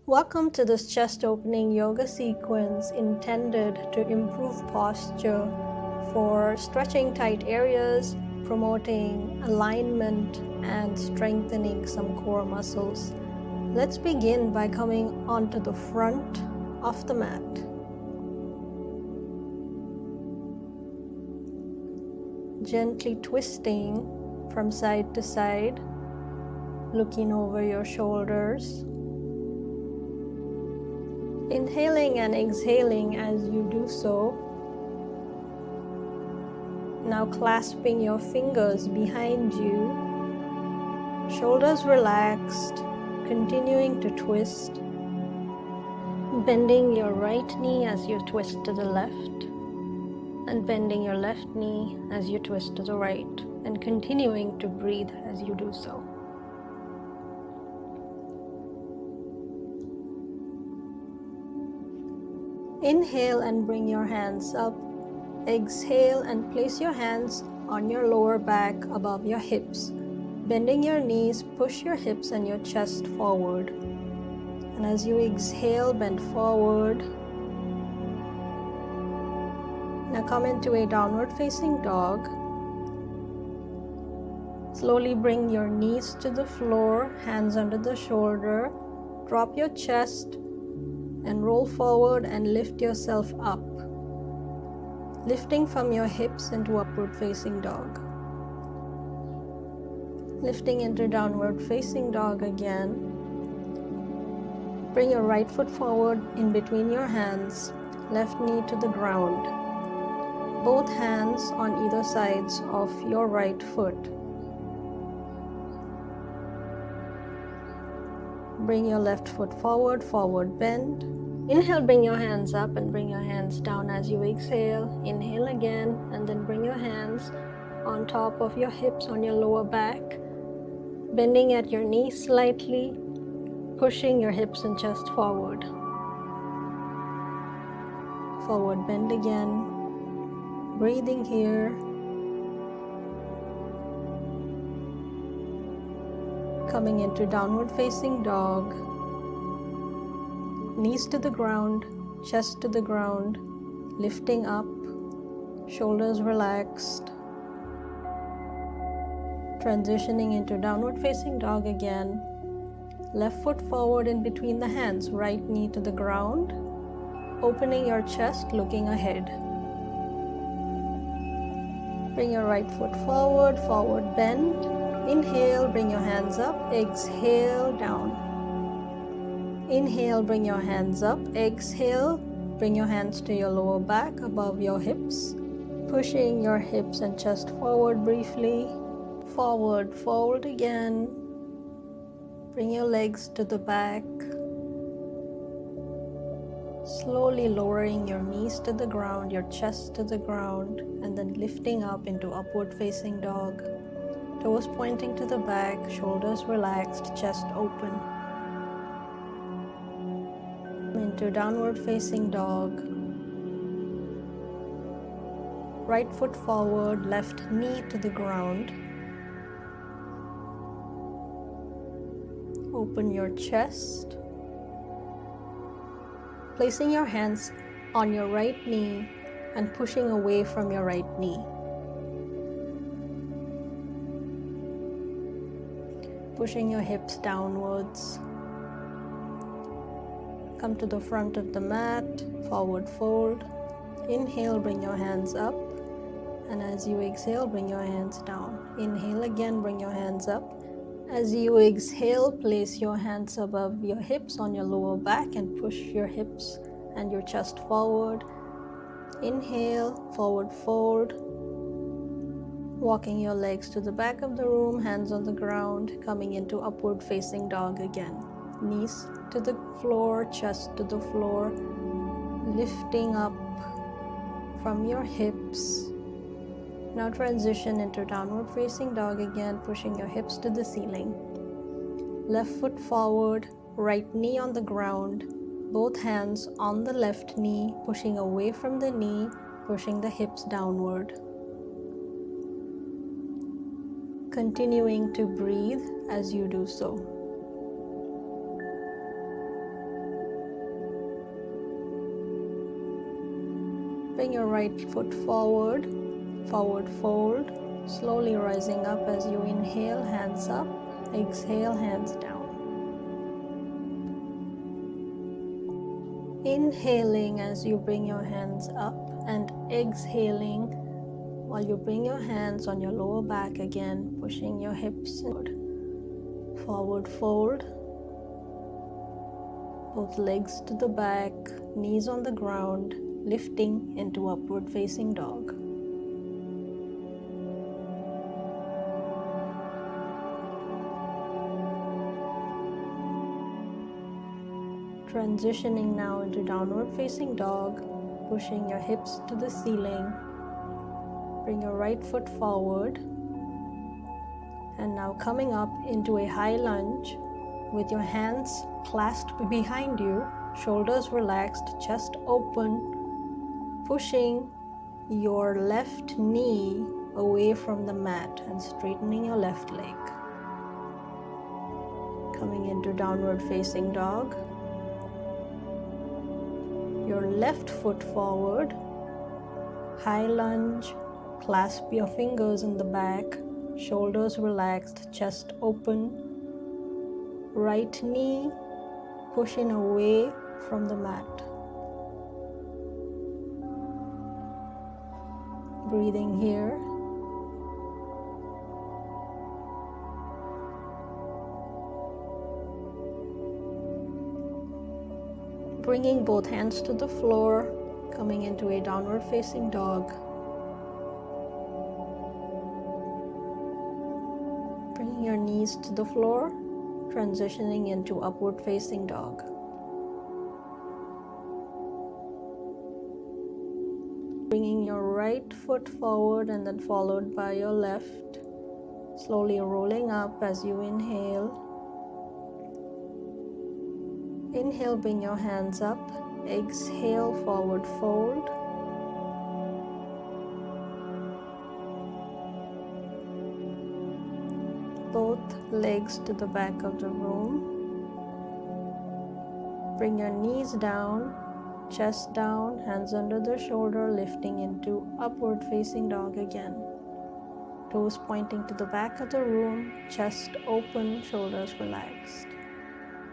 Welcome to this chest opening yoga sequence intended to improve posture for stretching tight areas, promoting alignment, and strengthening some core muscles. Let's begin by coming onto the front of the mat. Gently twisting from side to side, looking over your shoulders. Inhaling and exhaling as you do so. Now clasping your fingers behind you, shoulders relaxed, continuing to twist. Bending your right knee as you twist to the left, and bending your left knee as you twist to the right, and continuing to breathe as you do so. Inhale and bring your hands up. Exhale and place your hands on your lower back above your hips. Bending your knees, push your hips and your chest forward. And as you exhale, bend forward. Now come into a downward facing dog. Slowly bring your knees to the floor, hands under the shoulder. Drop your chest and roll forward and lift yourself up, lifting from your hips into upward facing dog. Lifting into downward facing dog again. Bring your right foot forward in between your hands, left knee to the ground. Both hands on either sides of your right foot. Bring your left foot forward, forward bend. Inhale, bring your hands up and bring your hands down as you exhale. Inhale again and then bring your hands on top of your hips on your lower back. Bending at your knees slightly, pushing your hips and chest forward. Forward bend again. Breathing here. Coming into downward facing dog. Knees to the ground, chest to the ground, lifting up, shoulders relaxed. Transitioning into downward facing dog again. Left foot forward in between the hands, right knee to the ground. Opening your chest, looking ahead. Bring your right foot forward, forward bend. Inhale, bring your hands up, exhale, down. Inhale, bring your hands up, exhale, bring your hands to your lower back above your hips, pushing your hips and chest forward briefly. Forward, fold again. Bring your legs to the back. Slowly lowering your knees to the ground, your chest to the ground, and then lifting up into upward facing dog. Toes pointing to the back, shoulders relaxed, chest open. Into downward facing dog. Right foot forward, left knee to the ground. Open your chest. Placing your hands on your right knee and pushing away from your right knee. Pushing your hips downwards. Come to the front of the mat, forward fold. Inhale, bring your hands up. And as you exhale, bring your hands down. Inhale again, bring your hands up. As you exhale, place your hands above your hips on your lower back and push your hips and your chest forward. Inhale, forward fold. Walking your legs to the back of the room, hands on the ground, coming into upward facing dog again. Knees to the floor, chest to the floor, lifting up from your hips. Now transition into downward facing dog again, pushing your hips to the ceiling. Left foot forward, right knee on the ground, both hands on the left knee, pushing away from the knee, pushing the hips downward. Continuing to breathe as you do so. Bring your right foot forward, forward fold, slowly rising up as you inhale, hands up, exhale, hands down. Inhaling as you bring your hands up and exhaling while you bring your hands on your lower back again, pushing your hips forward. Forward fold, both legs to the back, knees on the ground, lifting into upward facing dog. Transitioning now into downward facing dog, pushing your hips to the ceiling. Bring your right foot forward and now coming up into a high lunge with your hands clasped behind you, shoulders relaxed, chest open, pushing your left knee away from the mat and straightening your left leg. Coming into downward facing dog. Your left foot forward, high lunge, clasp your fingers in the back, shoulders relaxed, chest open, right knee pushing away from the mat. Breathing here. Bringing both hands to the floor, coming into a downward facing dog. Bringing your knees to the floor, transitioning into upward facing dog. Bringing your right foot forward and then followed by your left, slowly rolling up as you inhale. Inhale, bring your hands up. Exhale, forward fold. Both legs to the back of the room. Bring your knees down, chest down, hands under the shoulder, lifting into upward facing dog again. Toes pointing to the back of the room, chest open, shoulders relaxed.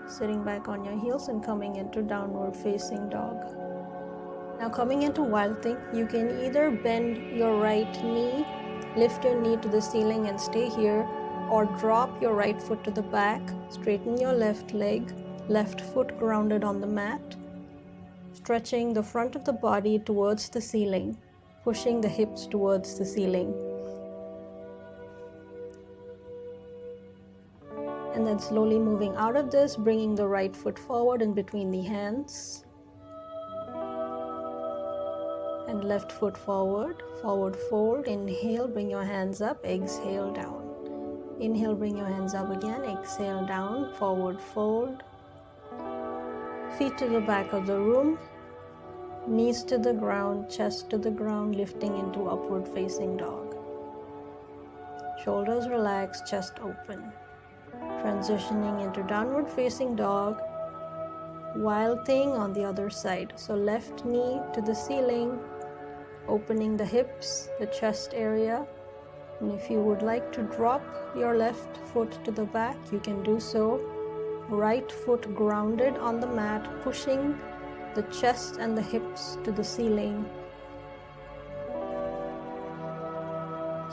Sitting back on your heels and coming into downward facing dog. Now coming into wild thing, you can either bend your right knee, lift your knee to the ceiling and stay here, or drop your right foot to the back, straighten your left leg, left foot grounded on the mat, stretching the front of the body towards the ceiling, pushing the hips towards the ceiling. And then slowly moving out of this, bringing the right foot forward in between the hands. And left foot forward, forward fold. Inhale, bring your hands up, exhale down. Inhale, bring your hands up again, exhale down, forward fold. Feet to the back of the room, knees to the ground, chest to the ground, lifting into upward facing dog. Shoulders relaxed, chest open. Transitioning into downward facing dog, wild thing on the other side. So left knee to the ceiling, opening the hips, the chest area. And if you would like to drop your left foot to the back, you can do so. Right foot grounded on the mat, pushing the chest and the hips to the ceiling.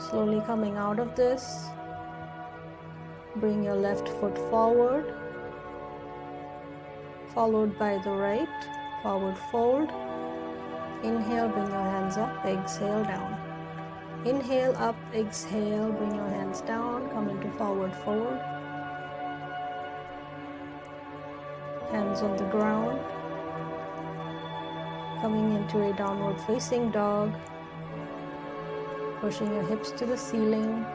Slowly coming out of this. Bring your left foot forward, followed by the right, forward fold. Inhale, bring your hands up, exhale down. Inhale up, exhale, bring your hands down, come into forward fold. Hands on the ground. Coming into a downward facing dog. Pushing your hips to the ceiling.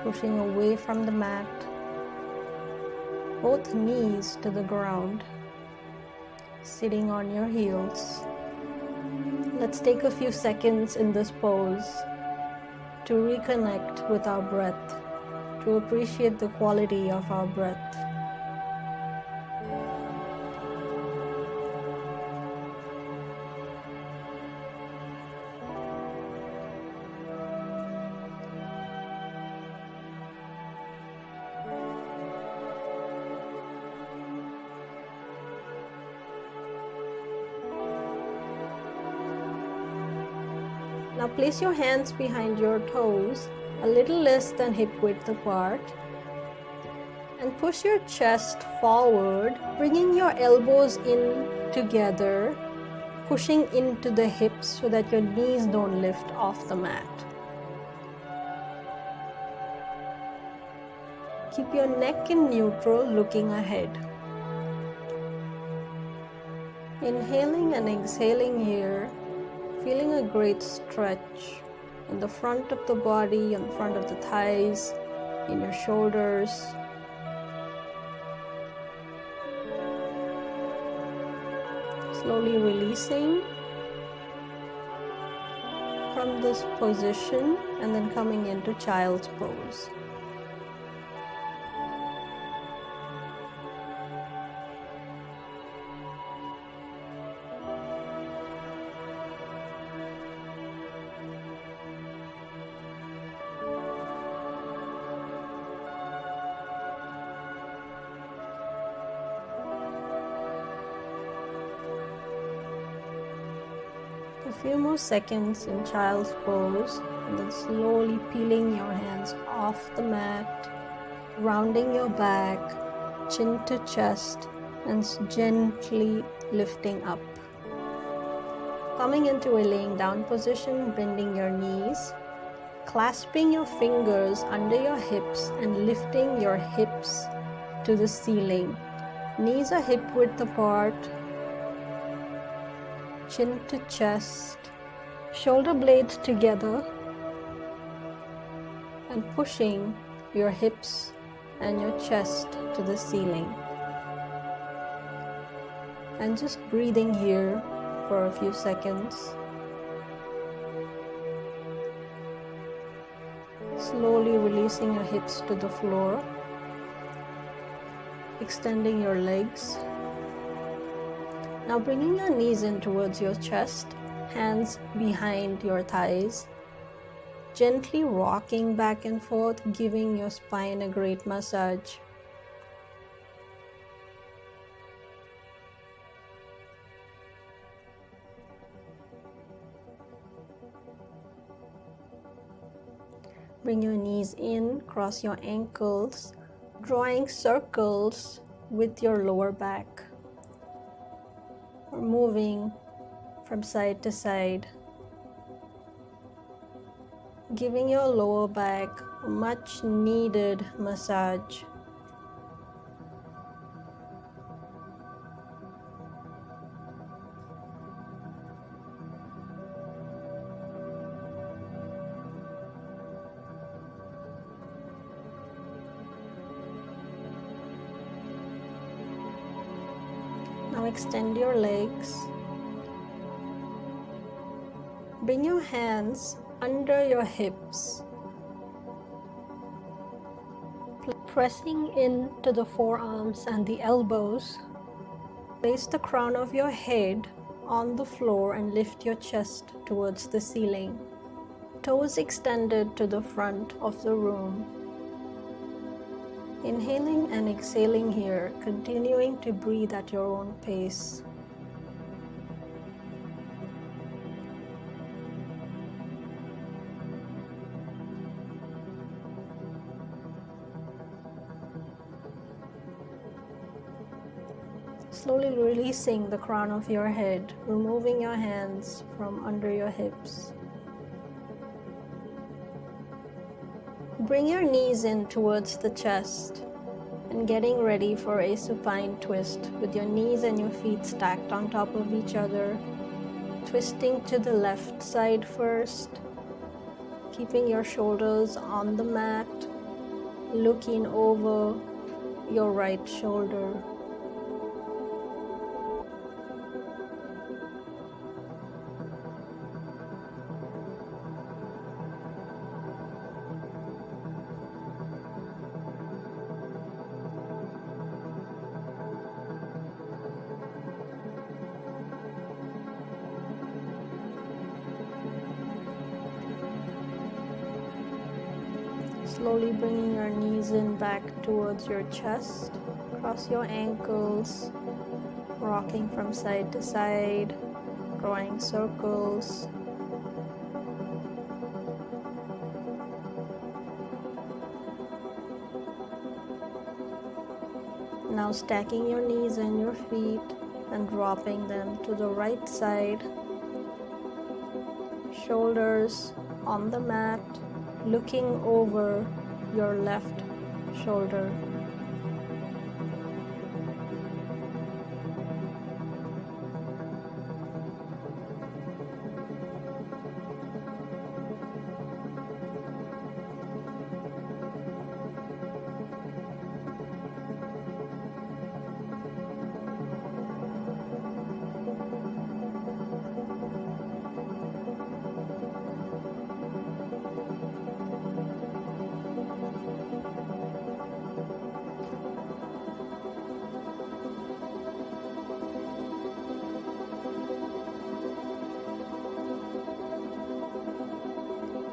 Pushing away from the mat, both knees to the ground, sitting on your heels. Let's take a few seconds in this pose to reconnect with our breath, to appreciate the quality of our breath. Now place your hands behind your toes, a little less than hip width apart, and push your chest forward, bringing your elbows in together, pushing into the hips so that your knees don't lift off the mat. Keep your neck in neutral, looking ahead. Inhaling and exhaling here, feeling a great stretch in the front of the body, in the front of the thighs, in your shoulders. Slowly releasing from this position and then coming into child's pose. A few more seconds in child's pose, and then slowly peeling your hands off the mat, rounding your back, chin to chest, and gently lifting up. Coming into a laying down position, bending your knees, clasping your fingers under your hips and lifting your hips to the ceiling. Knees are hip width apart, chin to chest, shoulder blades together, and pushing your hips and your chest to the ceiling. And just breathing here for a few seconds. Slowly releasing your hips to the floor, extending your legs. Now bringing your knees in towards your chest, hands behind your thighs, gently rocking back and forth, giving your spine a great massage. Bring your knees in, cross your ankles, drawing circles with your lower back. Or moving from side to side, giving your lower back a much needed massage. Now extend your legs. Bring your hands under your hips, pressing into the forearms and the elbows. Place the crown of your head on the floor and lift your chest towards the ceiling. Toes extended to the front of the room. Inhaling and exhaling here, continuing to breathe at your own pace. Slowly releasing the crown of your head, removing your hands from under your hips. Bring your knees in towards the chest and getting ready for a supine twist with your knees and your feet stacked on top of each other, twisting to the left side first, keeping your shoulders on the mat, looking over your right shoulder. Slowly bringing your knees in back towards your chest, cross your ankles, rocking from side to side, drawing circles. Now stacking your knees and your feet and dropping them to the right side. Shoulders on the mat, looking over your left shoulder.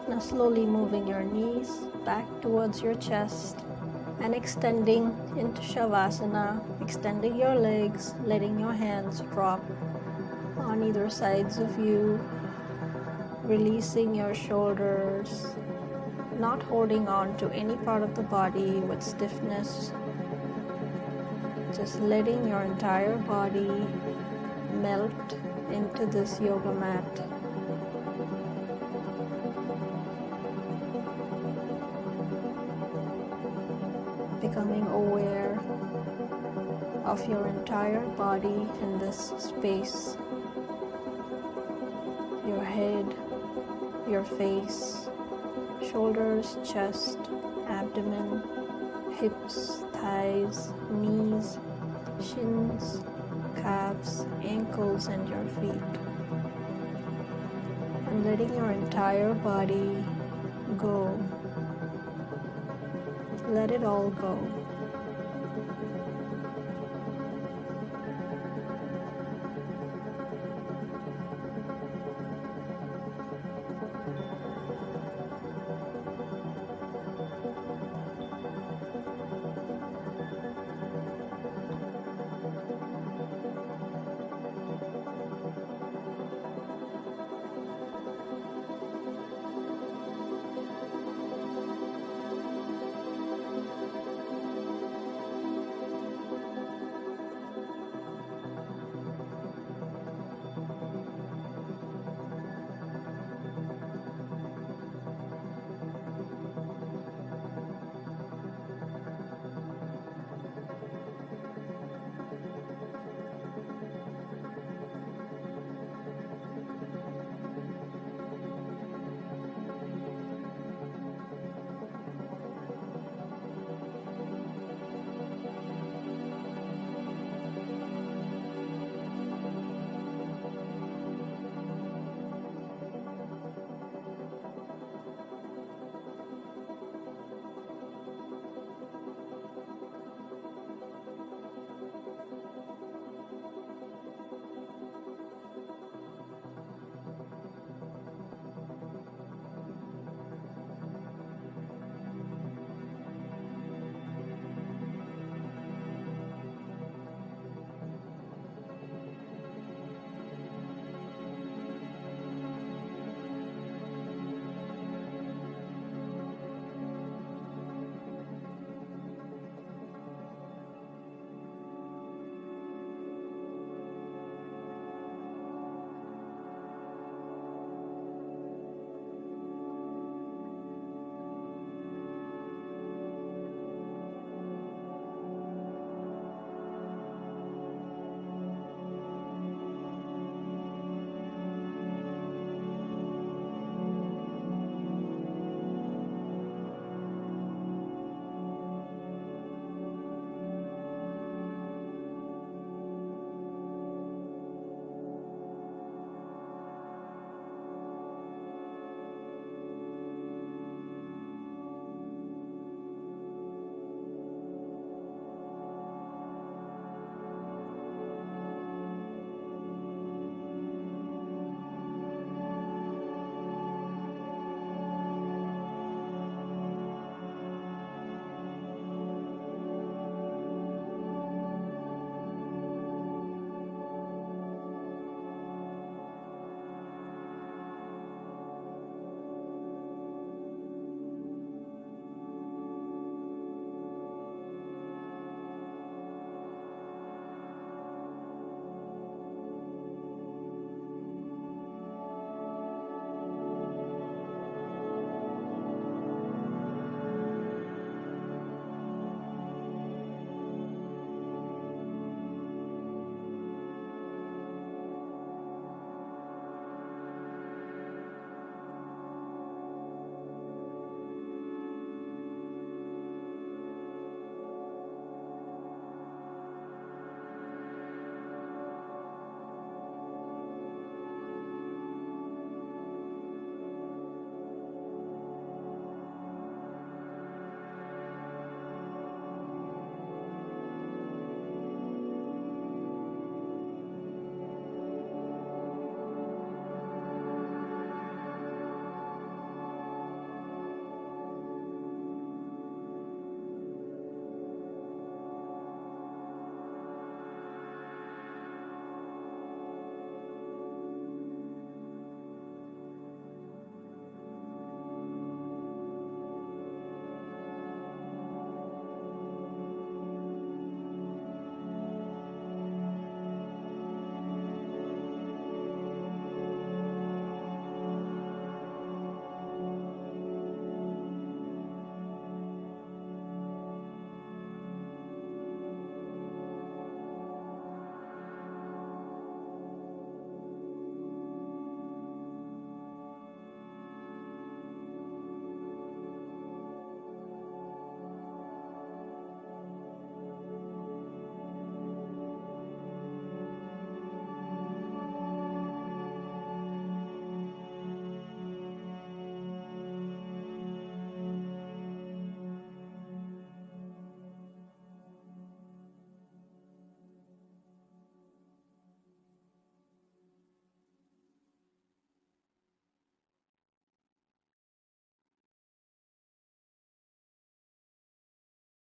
Now slowly moving your knees back towards your chest and extending into Shavasana, extending your legs, letting your hands drop on either sides of you, releasing your shoulders, not holding on to any part of the body with stiffness, just letting your entire body melt into this yoga mat. Becoming aware of your entire body in this space. Your head, your face, shoulders, chest, abdomen, hips, thighs, knees, shins, calves, ankles, and your feet. And letting your entire body go. Let it all go.